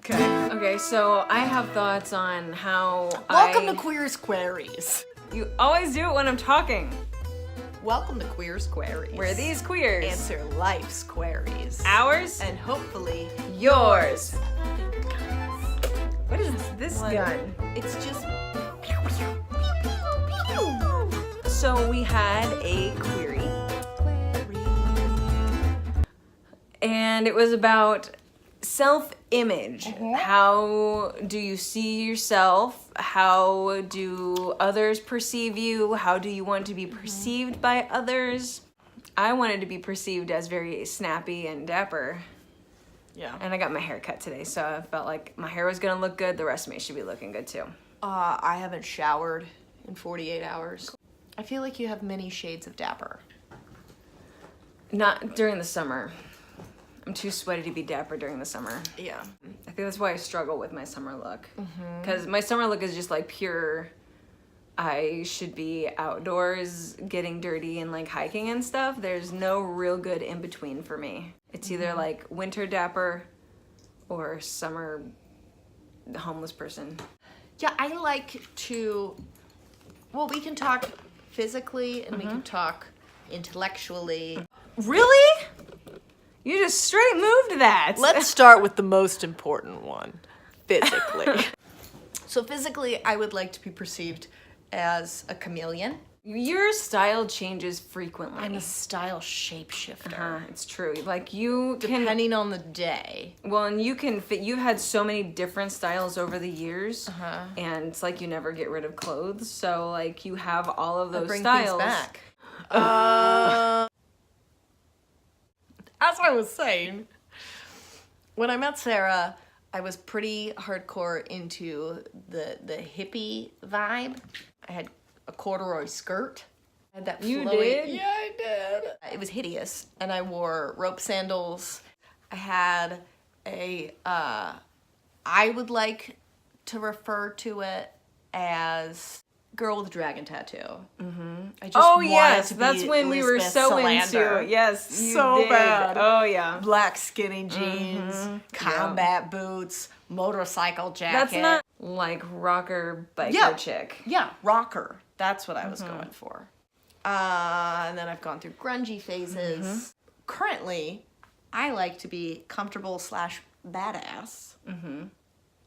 Okay, so I have thoughts on how Welcome to Queers Queries. You always do it when I'm talking. Welcome to Queers Queries. Where these queers answer life's queries. Ours and hopefully yours. What is this gun? It's just... So we had a query. And it was about self-image. How do you see yourself? How do others perceive you? How do you want to be perceived by others? I wanted to be perceived as very snappy and dapper. Yeah. And I got my hair cut today, so I felt like my hair was gonna look good. The rest of me should be looking good too. I haven't showered in 48 hours. I feel like you have many shades of dapper. Not during the summer. I'm too sweaty to be dapper during the summer. Yeah. I think that's why I struggle with my summer look. Because my summer look is just like pure, I should be outdoors getting dirty and like hiking and stuff. There's no real good in between for me. It's either like winter dapper or summer homeless person. Yeah, I like to... Well, we can talk physically and we can talk intellectually. Really? You just straight moved that. Let's start with the most important one, physically. So physically, I would like to be perceived as a chameleon. Your style changes frequently. I'm a style shapeshifter. It's true. Like you can, Depending on the day. well, and you can fit. You've had so many different styles over the years, and it's like you never get rid of clothes. So like you have all of those Bring styles. things back. As I was saying, when I met Sarah, I was pretty hardcore into the hippie vibe. I had a corduroy skirt. I had that You flowy... did? Yeah, I did. It was hideous. And I wore rope sandals. I had a, I would like to refer to it as girl with a dragon tattoo. I just Oh wanted yes, to be that's when we were Lisbeth so Salander. into. Yes, you So did. bad. Oh yeah. Black skinny jeans, combat boots, motorcycle jacket. That's not like rocker biker Yeah. chick. Yeah, rocker. That's what I was going for. And then I've gone through grungy phases. Currently, I like to be comfortable / badass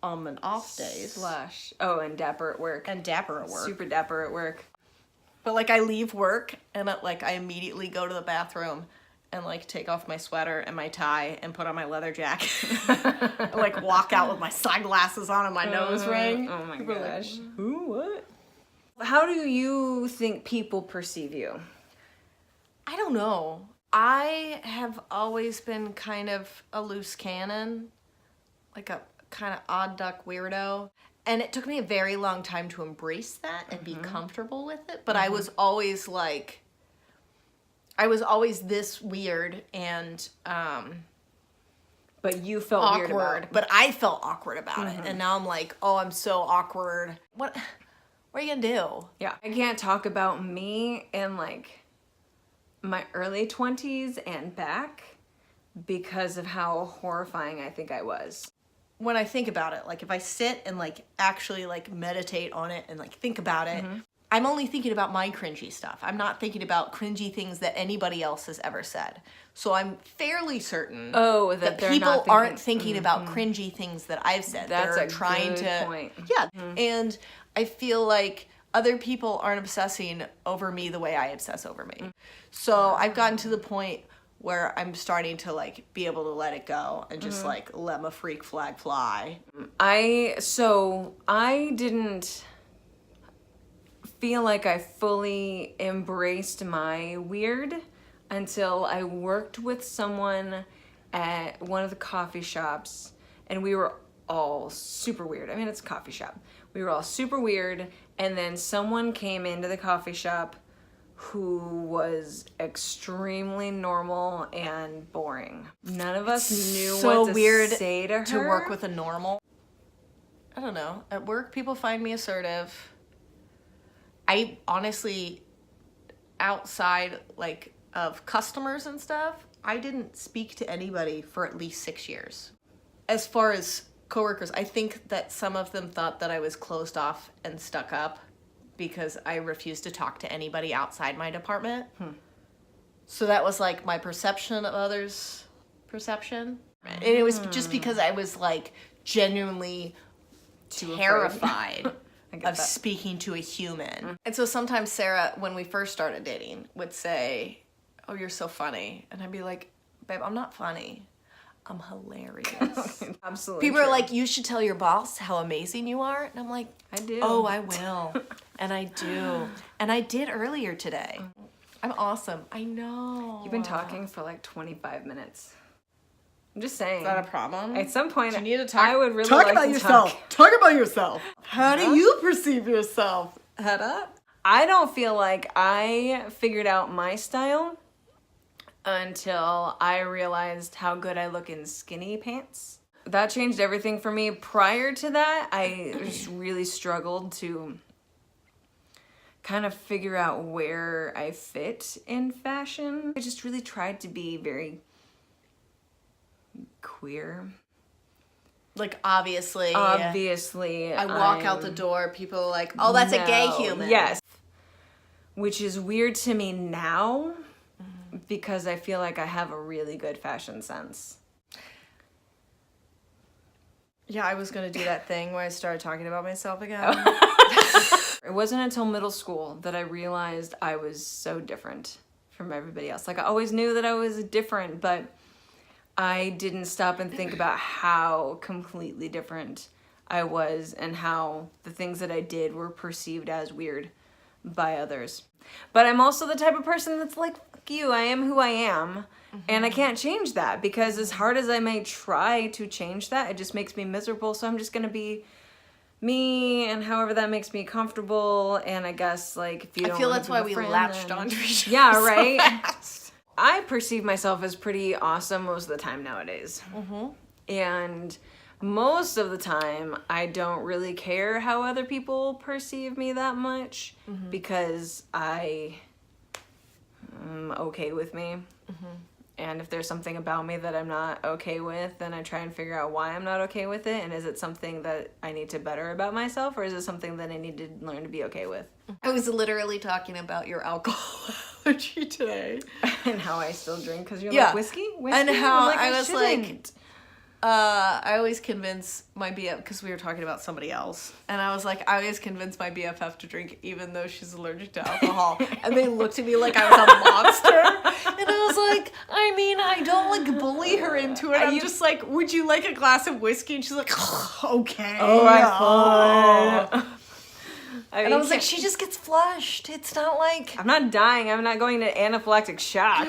on and off days. And dapper at work. And dapper at work. Super dapper at work. But like I leave work and I immediately go to the bathroom and like take off my sweater and my tie and put on my leather jacket. And like walk out with my sunglasses on and my nose ring. Oh my People are like, gosh. Who? What? How do you think people perceive you? I don't know. I have always been kind of a loose cannon, like a kind of odd duck weirdo. And it took me a very long time to embrace that and be comfortable with it. But I was always like, I was always this weird and But you felt awkward. weird about it. But I felt awkward about it. And now I'm like, oh, I'm so awkward. What are you gonna do? Yeah. I can't talk about me in like my early 20s and back because of how horrifying I think I was. When I think about it, like if I sit and like actually like meditate on it and like think about it, I'm only thinking about my cringy stuff. I'm not thinking about cringy things that anybody else has ever said. So I'm fairly certain that they're people not aren't thinking about cringy things that I've said. That's They're a trying good to point. Yeah. And I feel like other people aren't obsessing over me the way I obsess over me. So I've gotten to the point where I'm starting to like be able to let it go and just like let my freak flag fly. I didn't feel like I fully embraced my weird until I worked with someone at one of the coffee shops and we were all super weird. I mean, it's a coffee shop. We were all super weird and then someone came into the coffee shop who was extremely normal and boring. None of us knew what to weird say to her. to work with a normal. I don't know. At work, people find me assertive. I honestly, outside like of customers and stuff, I didn't speak to anybody for at least 6 years. As far as coworkers, I think that some of them thought that I was closed off and stuck up because I refused to talk to anybody outside my department. So that was like my perception of others' perception. And it was just because I was like genuinely terrified I get of that. speaking to a human. And so sometimes Sarah, when we first started dating, would say, "Oh, you're so funny." And I'd be like, "Babe, I'm not funny. I'm hilarious." Absolutely. People are true. like, "You should tell your boss how amazing you are." And I'm like, I do. "Oh, I will." And I do. And I did earlier today. I'm awesome. I know. You've been talking for like 25 minutes. I'm just saying. Is that a problem? At some point, Do you need to talk? I would really talk like about to yourself. talk. Talk about yourself. How do you perceive yourself? Head up. I don't feel like I figured out my style until I realized how good I look in skinny pants. That changed everything for me. Prior to that, I just really struggled to kind of figure out where I fit in fashion. I just really tried to be very queer. Like, obviously. Obviously, I walk out the door, people are like, "Oh, that's a gay No. human." Yes. Which is weird to me now because I feel like I have a really good fashion sense. Yeah, I was going to do that thing where I started talking about myself again. It wasn't until middle school that I realized I was so different from everybody else. Like, I always knew that I was different, but I didn't stop and think about how completely different I was and how the things that I did were perceived as weird by others. But I'm also the type of person that's like, fuck you, I am who I am. And I can't change that because as hard as I may try to change that, it just makes me miserable. So I'm just going to be me and however that makes me comfortable. And I guess, like, if you don't I feel wanna that's be why my we friend, latched then- onto each other. Yeah, so right? fast. I perceive myself as pretty awesome most of the time nowadays. And most of the time, I don't really care how other people perceive me that much because I am okay with me. And if there's something about me that I'm not okay with, then I try and figure out why I'm not okay with it. And is it something that I need to better about myself, or is it something that I need to learn to be okay with? I was literally talking about your alcohol allergy today. And how I still drink because you're Yeah. like, whiskey? And how I'm like, I was like, shouldn't. I always convince my BF, because we were talking about somebody else, and I was like, I always convince my BFF to drink even though she's allergic to alcohol. And they looked at me like I was a monster. And I was like, I mean, I don't like bully her into it. I'm just like, would you like a glass of whiskey? And she's like, okay. Oh, I thought. And I was like, she just gets flushed. It's not like... I'm not dying. I'm not going to anaphylactic shock.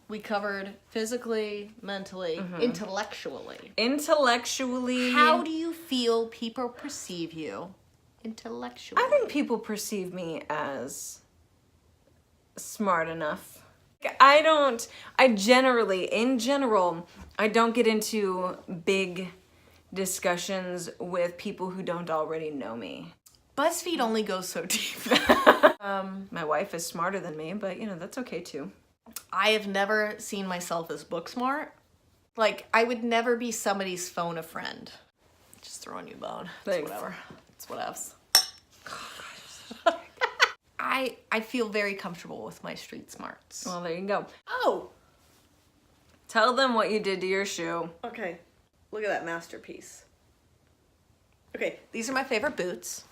We covered physically, mentally, intellectually. Intellectually, How do you feel people perceive you intellectually? I think people perceive me as smart enough. In general, I don't get into big discussions with people who don't already know me. BuzzFeed only goes so deep. My wife is smarter than me, but that's okay too. I have never seen myself as book smart. Like, I would never be somebody's phone a friend. Just throwing you a bone. It's Thanks. whatever. It's whatevs. I feel very comfortable with my street smarts. Well, there you go. Oh! Tell them what you did to your shoe. Okay. Look at that masterpiece. Okay, these are my favorite boots.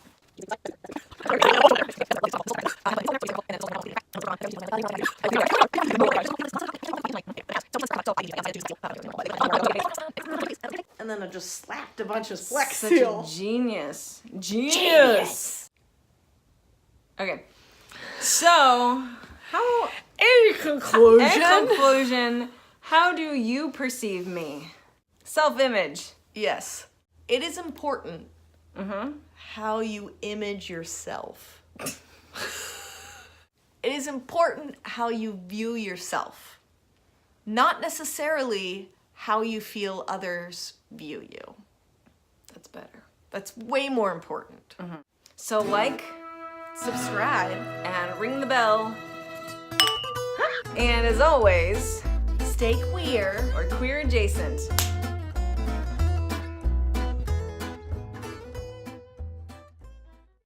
And then I just slapped a bunch of Flex Such Seal. a genius. Genius. Okay. So, In conclusion. in conclusion, how do you perceive me? Self-image. Yes. It is important how you image yourself. It is important how you view yourself. Not necessarily how you feel others view you. That's better. That's way more important. So like Subscribe. and ring the bell. And as always, Stay queer. or queer adjacent.